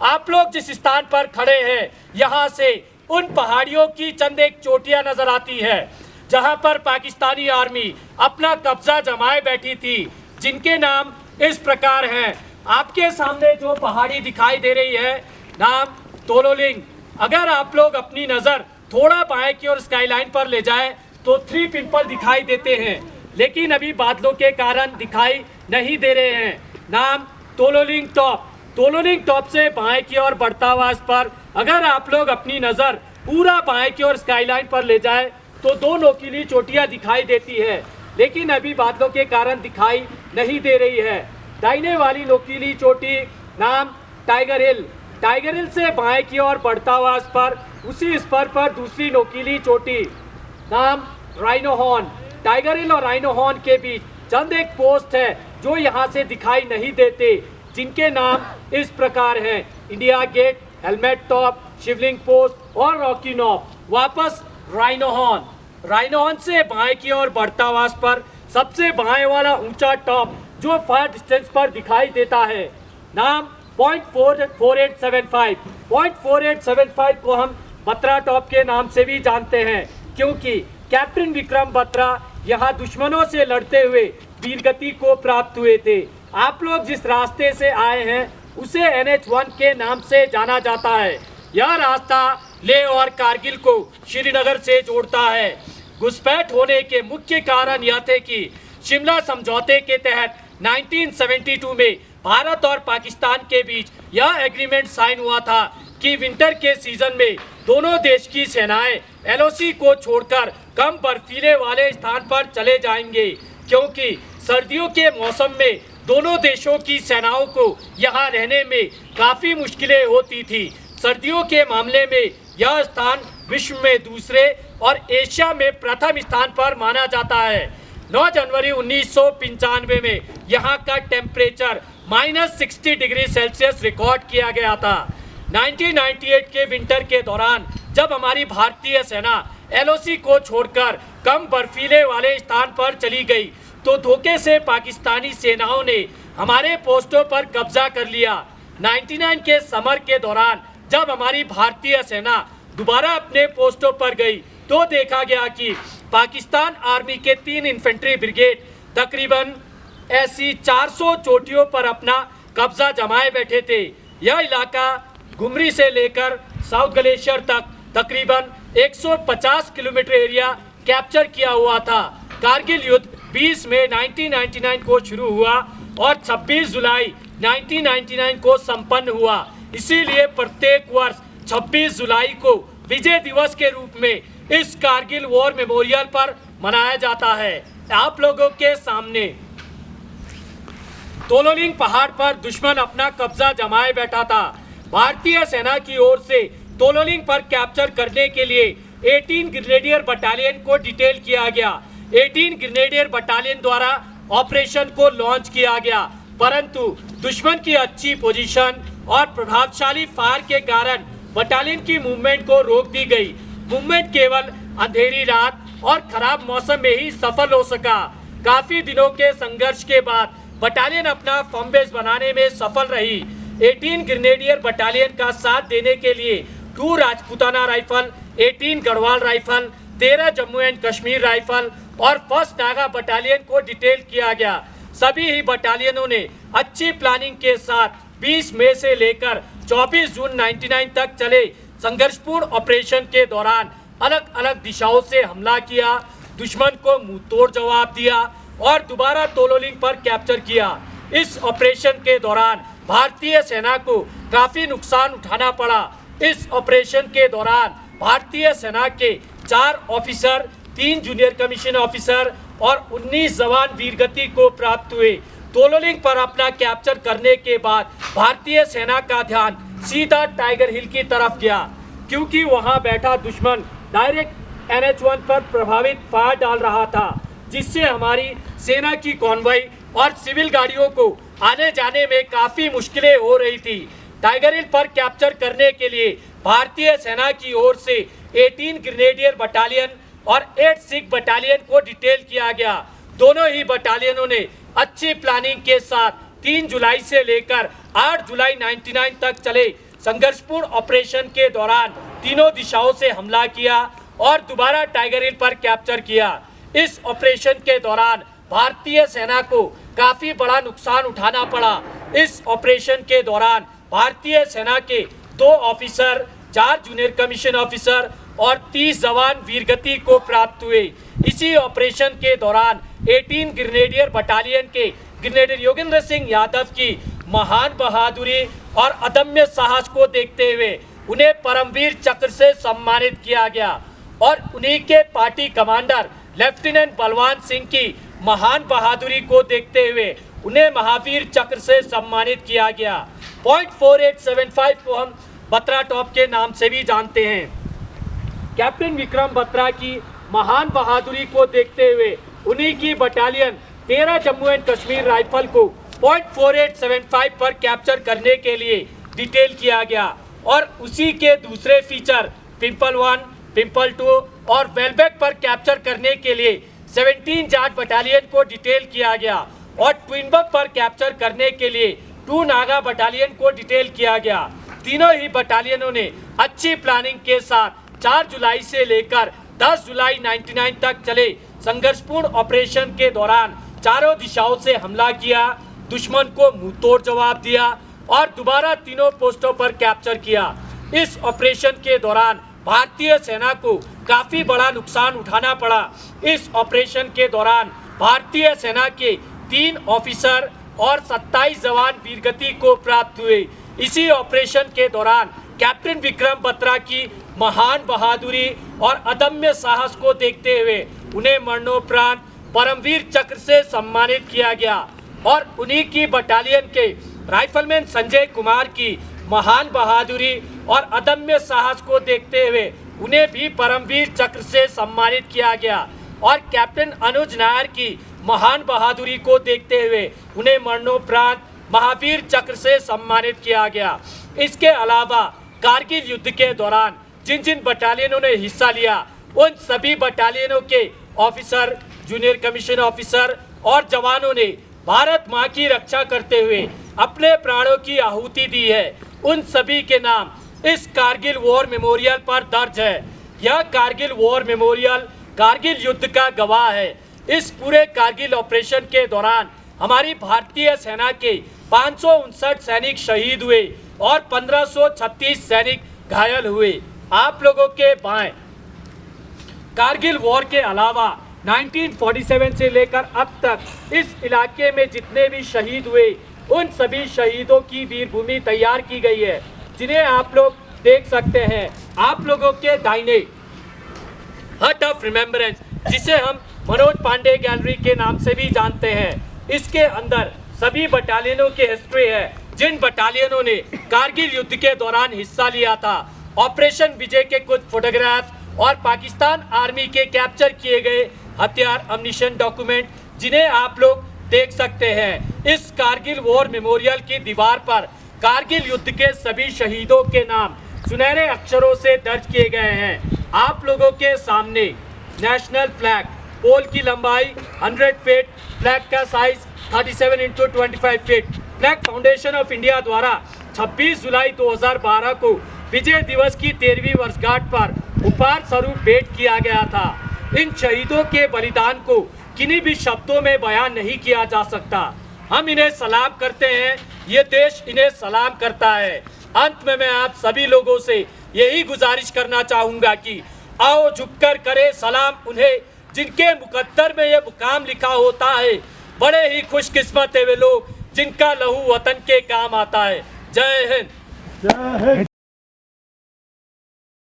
आप लोग जिस स्थान पर खड़े हैं यहाँ से उन पहाड़ियों की चंद एक चोटियां नजर आती है जहां पर पाकिस्तानी आर्मी अपना कब्जा जमाए बैठी थी, जिनके नाम इस प्रकार हैं। आपके सामने जो पहाड़ी दिखाई दे रही है, नाम तोलोलिंग। अगर आप लोग अपनी नज़र थोड़ा बाएं की ओर स्काईलाइन पर ले जाएं तो 3 पिंपल दिखाई देते हैं, लेकिन अभी बादलों के कारण दिखाई नहीं दे रहे हैं। नाम तोलोलिंग टॉप। तोलोलिंग टॉप से बाएं की ओर बढ़ता हुआ इस पर अगर आप लोग अपनी नज़र पूरा बाएं की ओर स्काईलाइन पर ले जाएं तो 2 नोकीली चोटियां दिखाई देती है, लेकिन अभी बादलों के कारण दिखाई नहीं दे रही है। दाहिने वाली नोकीली चोटी नाम टाइगर हिल। टाइगर हिल से बाएं की ओर बढ़ता हुआ इस पर उसी स्पर पर दूसरी नोकीली चोटी नाम राइनो हॉर्न। टाइगर हिल और राइनो हॉर्न के बीच चंद एक पोस्ट है जो यहाँ से दिखाई नहीं देते, जिनके नाम इस प्रकार हैं: इंडिया गेट, हेलमेट टॉप, शिवलिंग पोस्ट और रॉकी नॉब। वापस राइनो हॉर्न। राइनो हॉर्न से बाएं की ओर बढ़ता हुआ इस पर सबसे बाएं वाला ऊंचा टॉप जो फायर डिस्टेंस पर दिखाई देता है, नाम .4875। .4875 को हम बत्रा टॉप के नाम से भी जानते हैं, क्योंकि कैप्टन विक्रम बत्रा यहाँ दुश्मनों से लड़ते हुए वीरगति को प्राप्त हुए थे। आप लोग जिस रास्ते से आए हैं उसे NH1 के नाम से जाना जाता है। यह रास्ता लेह और कारगिल को श्रीनगर से जोड़ता है। घुसपैठ होने के मुख्य कारण यह थे कि शिमला समझौते के तहत 1972 में भारत और पाकिस्तान के बीच यह एग्रीमेंट साइन हुआ था कि विंटर के सीजन में दोनों देश की सेनाएं LOC को छोड़कर कम बर्फीले वाले स्थान पर चले जाएंगे, क्योंकि सर्दियों के मौसम में दोनों देशों की सेनाओं को यहाँ रहने में काफ़ी मुश्किलें होती थी। सर्दियों के मामले में यह स्थान विश्व में दूसरे और एशिया में प्रथम स्थान पर माना जाता है। 9 जनवरी 1995 में यहाँ का टेम्परेचर -60 डिग्री सेल्सियस रिकॉर्ड किया गया था। 1998 के विंटर के दौरान जब हमारी भारतीय सेना LOC को छोड़कर कम बर्फीले वाले स्थान पर चली गई तो धोखे से पाकिस्तानी सेनाओं ने हमारे पोस्टों पर कब्जा कर लिया। 99 के समर के दौरान जब हमारी भारतीय सेना दोबारा अपने पोस्टों पर गई तो देखा गया कि पाकिस्तान आर्मी के 3 इन्फेंट्री ब्रिगेड तकरीबन ऐसी 400 चोटियों पर अपना कब्जा जमाए बैठे थे। यह इलाका घुमरी से लेकर साउथ ग्लेशियर तक तकरीबन 150 किलोमीटर एरिया कैप्चर किया हुआ था। कारगिल युद्ध 20 मई 1999 को शुरू हुआ और 26 जुलाई 1999 को संपन्न हुआ। इसीलिए प्रत्येक वर्ष 26 जुलाई को विजय दिवस के रूप में इस कारगिल वॉर मेमोरियल पर मनाया जाता है। आप लोगों के सामने तोलोलिंग पहाड़ पर दुश्मन अपना कब्जा जमाए बैठा था। भारतीय सेना की ओर से तोलोलिंग पर कैप्चर करने के लिए 18 ग्रेनेडियर बटालियन को डिटेल किया गया। 18 ग्रेनेडियर बटालियन द्वारा ऑपरेशन को लॉन्च किया गया, परंतु दुश्मन की अच्छी पोजीशन और प्रभावशाली फायर के कारण बटालियन की मूवमेंट को रोक दी गई। मूवमेंट केवल अंधेरी रात और खराब मौसम में ही सफल हो सका। काफी दिनों के संघर्ष के बाद बटालियन अपना फॉर्म बेस बनाने में सफल रही। 18 ग्रेनेडियर बटालियन का साथ देने के लिए 2 Rajputana rifle, 18 Garhwal rifle, 13 Jammu and Kashmir rifle और 1st नागा बटालियन को डिटेल किया गया। सभी ही बटालियनों ने अच्छी प्लानिंग के साथ 20 मई से लेकर 24 जून 1999 तक चले संघर्षपूर्ण ऑपरेशन के दौरान अलग अलग दिशाओं से हमला किया, दुश्मन को मुंहतोड़ जवाब दिया और दोबारा तोलोलिंग पर कैप्चर किया। इस ऑपरेशन के दौरान भारतीय सेना को काफी नुकसान उठाना पड़ा। इस ऑपरेशन के दौरान भारतीय सेना के 4 ऑफिसर, 3 जूनियर कमीशन ऑफिसर और 19 जवान वीरगति को प्राप्त हुए। तोलोलिंग पर अपना कैप्चर करने के बाद भारतीय सेना का ध्यान सीधा टाइगर हिल की तरफ गया, क्योंकि वहां बैठा दुश्मन डायरेक्ट NH1 पर प्रभावित फायर डाल रहा था, जिससे हमारी सेना की कॉन्वॉय और सिविल गाड़ियों को आने जाने में काफ़ी मुश्किलें हो रही थी। टाइगर हिल पर कैप्चर करने के लिए भारतीय सेना की ओर से 18 ग्रेनेडियर बटालियन और 8 सिख बटालियन को डिटेल किया गया। दोनों ही बटालियनों ने अच्छी प्लानिंग के साथ 3 जुलाई से लेकर 8 जुलाई 1999 तक चले संघर्षपूर्ण ऑपरेशन के दौरान तीनों दिशाओं से हमला किया और दोबारा टाइगर हिल पर कैप्चर किया। इस ऑपरेशन के दौरान भारतीय सेना को काफी बड़ा नुकसान उठाना पड़ा। इस ऑपरेशन के दौरान भारतीय सेना के 2 ऑफिसर, 4 जूनियर कमीशन ऑफिसर और 30 जवान वीरगति को प्राप्त हुए। इसी ऑपरेशन के दौरान 18 ग्रेनेडियर बटालियन के ग्रेनेडियर योगेंद्र सिंह यादव की महान बहादुरी और अदम्य साहस को देखते हुए उन्हें परमवीर चक्र से सम्मानित किया गया और उन्हीं के party commander lieutenant Balwan Singh की महान बहादुरी को देखते हुए उन्हें महावीर चक्र से सम्मानित किया गया। पॉइंट 4875 को हम बत्रा टॉप के नाम से भी जानते हैं। कैप्टन विक्रम बत्रा की महान बहादुरी को देखते हुए उन्हीं की battalion 13 Jammu and Kashmir rifle को पॉइंट 4875 पर कैप्चर करने के लिए डिटेल किया गया और उसी के दूसरे फीचर पिंपल 1, पिंपल 2 और वेलबेक पर कैप्चर करने के लिए 17 जाट बटालियन को डिटेल किया गया और ट्विनबक पर कैप्चर करने के लिए 2 नागा बटालियन को डिटेल किया गया। तीनों ही बटालियनों ने अच्छी प्लानिंग के साथ 4 जुलाई से लेकर 10 जुलाई 99 तक चले संघर्षपूर्ण ऑपरेशन के दौरान चारों दिशाओं से हमला किया, दुश्मन को मुंहतोड़ जवाब दिया और दोबारा तीनों पोस्टों पर कैप्चर किया। इस ऑपरेशन के दौरान भारतीय सेना को काफी बड़ा नुकसान उठाना पड़ा। इस ऑपरेशन के दौरान भारतीय सेना के 3 ऑफिसर और 27 जवान वीरगति को प्राप्त हुए। इसी ऑपरेशन के दौरान कैप्टन विक्रम बत्रा की महान बहादुरी और अदम्य साहस को देखते हुए उन्हें मरणोपरांत परमवीर चक्र से सम्मानित किया गया और उन्हीं की बटालियन के राइफलमैन संजय कुमार की महान बहादुरी और अदम्य साहस को देखते हुए उन्हें भी परमवीर चक्र से सम्मानित किया गया और कैप्टन अनुज नायर की महान बहादुरी को देखते हुए उन्हें मरणोपरांत महावीर चक्र से सम्मानित किया गया। इसके अलावा कारगिल युद्ध के दौरान जिन जिन बटालियनों ने हिस्सा लिया उन सभी बटालियनों के ऑफिसर, जूनियर कमीशन ऑफिसर और जवानों ने भारत माँ की रक्षा करते हुए अपने प्राणों की आहुति दी है। उन सभी के नाम इस कारगिल वॉर मेमोरियल पर दर्ज है। यह कारगिल वॉर मेमोरियल कारगिल युद्ध का गवाह है। इस पूरे कारगिल ऑपरेशन के दौरान हमारी भारतीय सेना के 559 सैनिक शहीद हुए और 1536 सैनिक घायल हुए। आप लोगों के बाएं कारगिल वॉर के अलावा 1947 से लेकर अब तक इस इलाके में जितने भी शहीद हुए उन सभी शहीदों की वीरभूमि तैयार की गई है, जिन्हें आप लोग देख सकते हैं। आप लोगों के दाहिने हट ऑफ रिमेम्बरेंस, जिसे हम मनोज पांडे गैलरी के नाम से भी जानते हैं, इसके अंदर सभी बटालियनों की हिस्ट्री है जिन बटालियनों ने कारगिल युद्ध के दौरान हिस्सा लिया था। ऑपरेशन विजय के कुछ फोटोग्राफ और पाकिस्तान आर्मी के कैप्चर किए गए हथियार, अम्युनिशन, डॉक्यूमेंट, जिन्हें आप लोग देख सकते हैं। इस कारगिल वॉर मेमोरियल की दीवार पर कारगिल युद्ध के सभी शहीदों के नाम सुनहरे अक्षरों से दर्ज किए गए हैं। आप लोगों के सामने नेशनल फ्लैग, पोल की लंबाई 100 फीट, फ्लैग का size 37 × 25 feet, flag foundation of India द्वारा 26 जुलाई 2012 को विजय दिवस की 13वीं वर्षगांठ पर उपहार स्वरूप भेंट किया गया था। इन शहीदों के बलिदान को किन्हीं भी शब्दों में बयान नहीं किया जा सकता। हम इन्हें सलाम करते हैं, ये देश इन्हें सलाम करता है। अंत में मैं आप सभी लोगों से यही गुजारिश करना चाहूँगा कि आओ झुककर करें सलाम उन्हें जिनके मुकद्दर में ये मुकाम लिखा होता है। बड़े ही खुशकिस्मत है वे लोग जिनका लहू वतन के काम आता है। जय हिंद।